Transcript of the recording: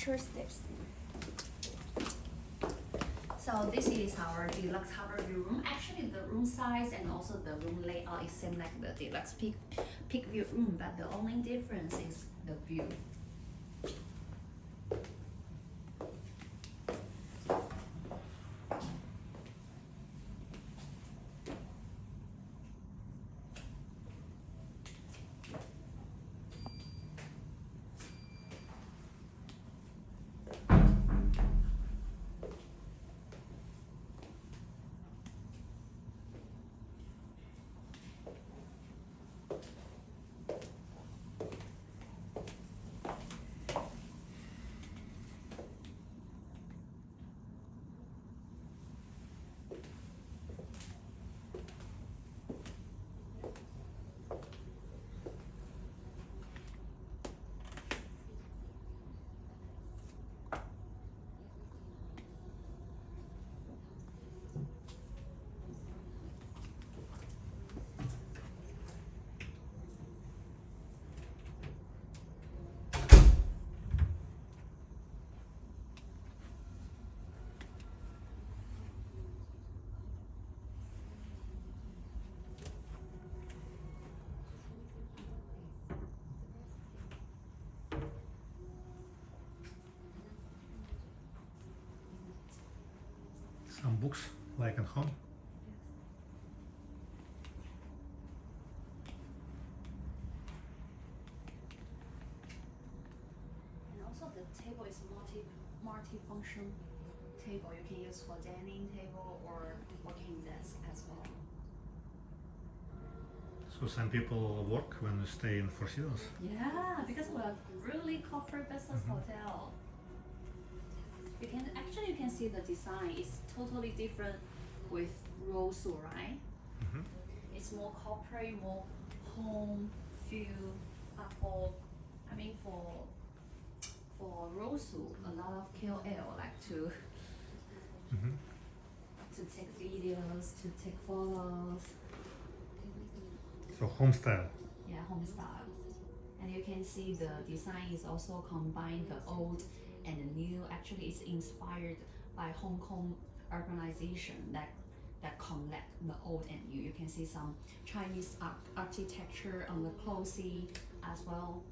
staircase steps. So this is our Deluxe Harbour-view room. Actually, the room size and also the room layout is same like the Deluxe Peak View room, but the only difference is the view. Some books, like at home. And also the table is multi-function table. You can use for dining table or working desk as well. So some people work when they stay in Four Seasons. Yeah, because we're a really corporate business hotel. You can see the design is totally different with Rosu, right? It's more corporate, more home feel. For Rosu, a lot of KOL like to take videos, to take photos. So home style. Yeah, home style. And you can see the design is also combined the old and the new. Actually, it's inspired by Hong Kong urbanization that connect the old and new. You can see some Chinese architecture on the closey as well.